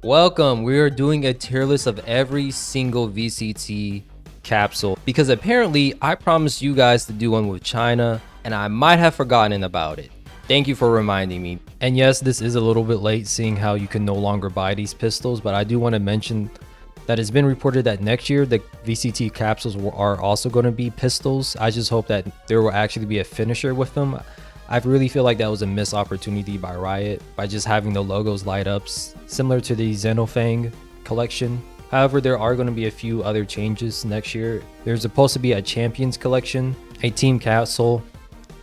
Welcome. We are doing a tier list of every single VCT capsule because apparently I promised you guys to do one with China and I might have forgotten about it. Thank you for reminding me. And yes, this is a little bit late seeing how you can no longer buy these pistols, but I do want to mention that it's been reported that next year the VCT capsules are also going to be pistols. I just hope that there will actually be a finisher with them. I really feel like that was a missed opportunity by Riot by just having the logos light up similar to the Xenofang collection. However, there are going to be a few other changes next year. There's supposed to be a Champions collection, a Team Capsule,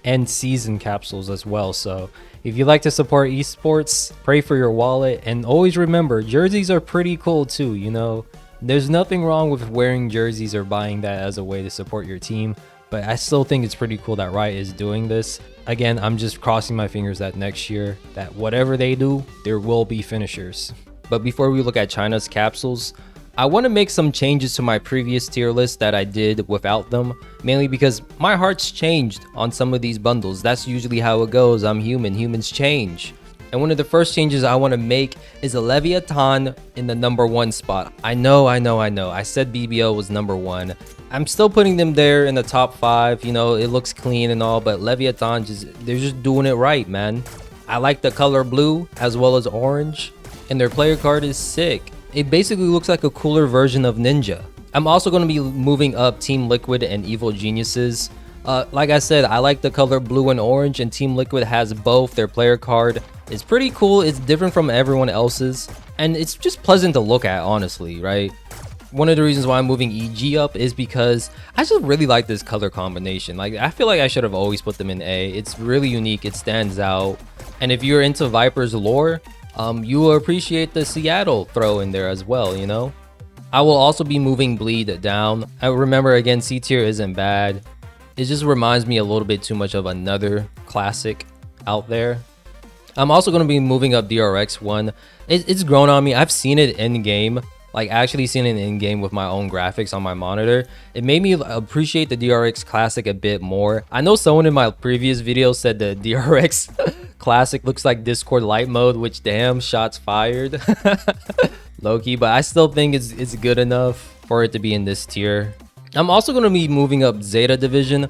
and Season capsules as well. So if you like to support esports, pray for your wallet, and always remember, jerseys are pretty cool too, you know. There's nothing wrong with wearing jerseys or buying that as a way to support your team, but I still think it's pretty cool that Riot is doing this. Again, I'm just crossing my fingers that next year, that whatever they do, there will be finishers. But before we look at China's capsules, I want to make some changes to my previous tier list that I did without them, mainly because my heart's changed on some of these bundles. That's usually how it goes. I'm human, humans change. And one of the first changes I want to make is a Leviatan in the #1 spot. I know. I said BBO was #1. I'm still putting them there in the top 5. You know, it looks clean and all, but Leviatan they're just doing it right, man. I like the color blue as well as orange, and their player card is sick. It basically looks like a cooler version of Ninja. I'm also going to be moving up Team Liquid and Evil Geniuses. Like I said, I like the color blue and orange, and Team Liquid has both. Their player card is pretty cool. It's different from everyone else's, and it's just pleasant to look at, honestly, right? One of the reasons why I'm moving EG up is because I just really like this color combination. Like, I feel like I should have always put them in A. It's really unique. It stands out. And if you're into Viper's lore, you will appreciate the Seattle throw in there as well, you know? I will also be moving Bleed down. I remember, again, C tier isn't bad. It just reminds me a little bit too much of another classic out there. I'm also going to be moving up DRX1. It's grown on me. I've seen it in game, like actually seen it in game with my own graphics on my monitor. It made me appreciate the DRX Classic a bit more. I know someone in my previous video said the DRX Classic looks like Discord light mode, which damn, shots fired. Low-key, but I still think it's good enough for it to be in this tier. I'm also going to be moving up Zeta Division.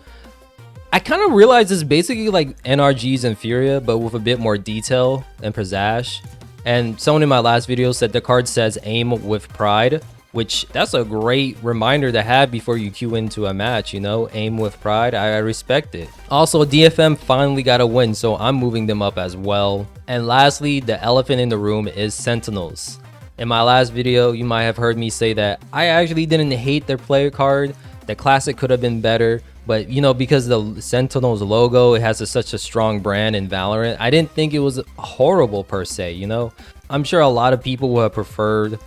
I kind of realized it's basically like NRG's and Furia, but with a bit more detail and pizzazz. And someone in my last video said the card says aim with pride, which that's a great reminder to have before you queue into a match, you know, aim with pride. I respect it. Also, DFM finally got a win, so I'm moving them up as well. And lastly, the elephant in the room is Sentinels. In my last video, you might have heard me say that I actually didn't hate their player card. The classic could have been better, but you know, because the Sentinels logo, it has such a strong brand in Valorant, I didn't think it was horrible per se, you know? I'm sure a lot of people would have preferred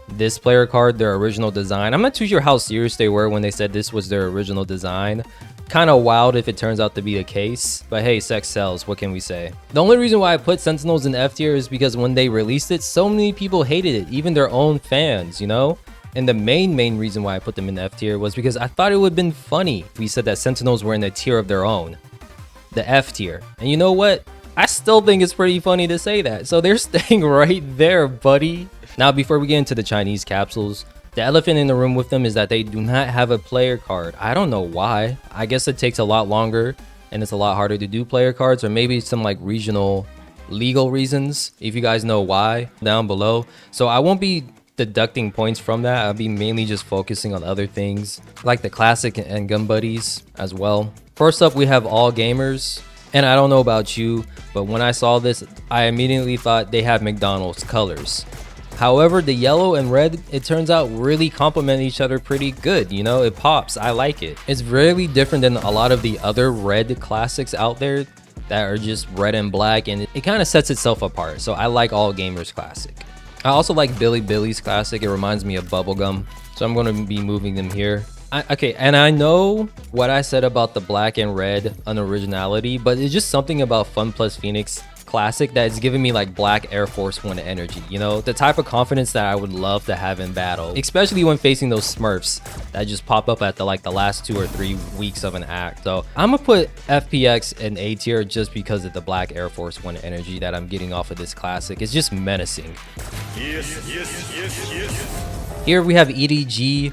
this player card, their original design. I'm not too sure how serious they were when they said this was their original design. Kind of wild if it turns out to be the case, but hey, sex sells, what can we say? The only reason why I put Sentinels in F tier is because when they released it, so many people hated it, even their own fans, you know? And the main reason why I put them in F tier was because I thought it would have been funny if we said that Sentinels were in a tier of their own, the F tier. And you know what? I still think it's pretty funny to say that. So they're staying right there, buddy. Now, before we get into the Chinese capsules, the elephant in the room with them is that they do not have a player card. I don't know why. I guess it takes a lot longer and it's a lot harder to do player cards, or maybe some like regional legal reasons. If you guys know why, down below. So I won't be deducting points from that. I'll be mainly just focusing on other things like the classic and gun buddies as well. First up, we have all gamers. And I don't know about you, but when I saw this, I immediately thought they have McDonald's colors. However, the yellow and red, it turns out really complement each other pretty good. You know, it pops. I like it. It's really different than a lot of the other red classics out there that are just red and black, and it kind of sets itself apart. So I like all gamers classic. I also like Billy's classic. It reminds me of bubblegum, so I'm going to be moving them here. Okay, and I know what I said about the black and red unoriginality, but it's just something about Fun Plus Phoenix classic that is giving me like black Air Force One energy, you know, the type of confidence that I would love to have in battle, especially when facing those smurfs that just pop up at the last 2 or 3 weeks of an act. So I'm gonna put FPX in A tier just because of the black Air Force One energy that I'm getting off of this classic. It's just menacing. Here we have EDG.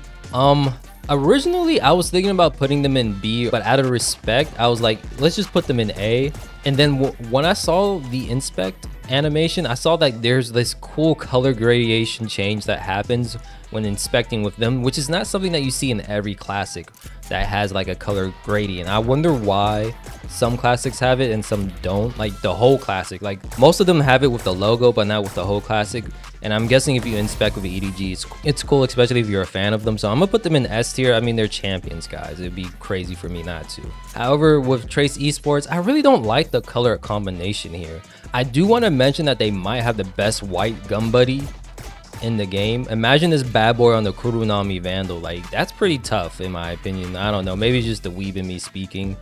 Originally I was thinking about putting them in B, but out of respect I was like, let's just put them in A. And then when I saw the inspect animation, I saw that there's this cool color gradation change that happens when inspecting with them, which is not something that you see in every classic that has like a color gradient. I wonder why some classics have it and some don't. Like the whole classic, like most of them have it with the logo but not with the whole classic. And I'm guessing if you inspect with EDG, it's cool, especially if you're a fan of them. So I'm gonna put them in S tier. I mean, they're champions, guys. It'd be crazy for me not to. However, with Trace Esports, I really don't like the color combination here. I do want to mention that they might have the best white gun buddy in the game. Imagine this bad boy on the Kurunami Vandal. Like, that's pretty tough in my opinion. I don't know, maybe it's just the weeb in me speaking,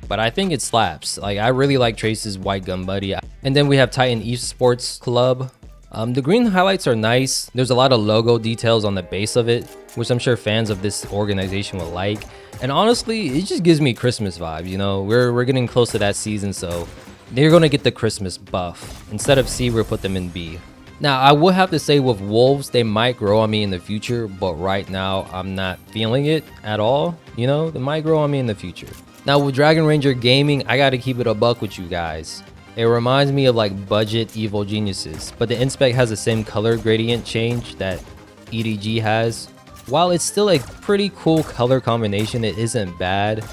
but I think it slaps. Like, I really like Trace's white gun buddy. And then we have Titan Esports Club. The green highlights are nice. There's a lot of logo details on the base of it, which I'm sure fans of this organization will like. And honestly, it just gives me Christmas vibes. You know, we're getting close to that season, so they're gonna get the Christmas buff. Instead of C, we'll put them in B. Now, I will have to say with Wolves, they might grow on me in the future, but right now I'm not feeling it at all. You know, they might grow on me in the future. Now with Dragon Ranger Gaming, I gotta keep it a buck with you guys. It reminds me of like budget Evil Geniuses, but the inspect has the same color gradient change that EDG has. While it's still a pretty cool color combination, it isn't bad. It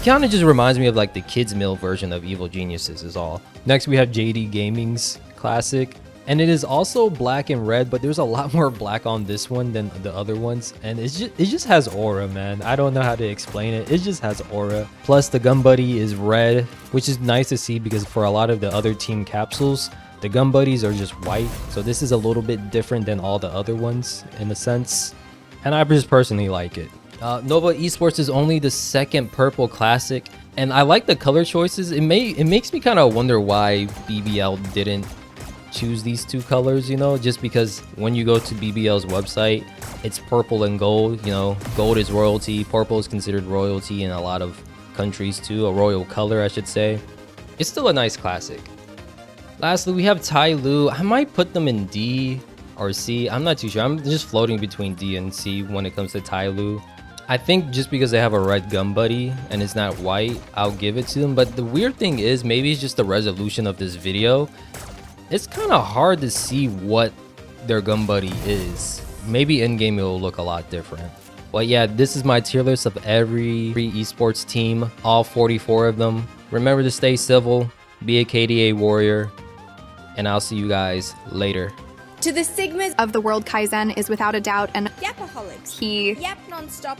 kind of just reminds me of like the kids meal version of Evil Geniuses is all. Next we have JD Gaming's classic, and it is also black and red, but there's a lot more black on this one than the other ones, and it just has aura, man. I don't know how to explain it. It just has aura. Plus the gun buddy is red, which is nice to see because for a lot of the other team capsules, the gun buddies are just white. So this is a little bit different than all the other ones in a sense, and I just personally like it. Nova Esports is only the second purple classic, and I like the color choices. It makes me kind of wonder why BBL didn't choose these two colors, you know, just because when you go to BBL's website, it's purple and gold. You know, gold is royalty, purple is considered royalty in a lot of countries too, a royal color I should say. It's still a nice classic. Lastly, we have Tai Lu. I might put them in D or C, I'm not too sure. I'm just floating between D and C when it comes to Tai Lu. I think just because they have a red gun buddy and it's not white, I'll give it to them. But the weird thing is, maybe it's just the resolution of this video. It's kind of hard to see what their gun buddy is. Maybe in game it will look a lot different. But yeah, this is my tier list of every esports team, all 44 of them. Remember to stay civil, be a KDA warrior, and I'll see you guys later. To the Sigmas of the world, Kaizen is without a doubt an yapaholics. He yap nonstop.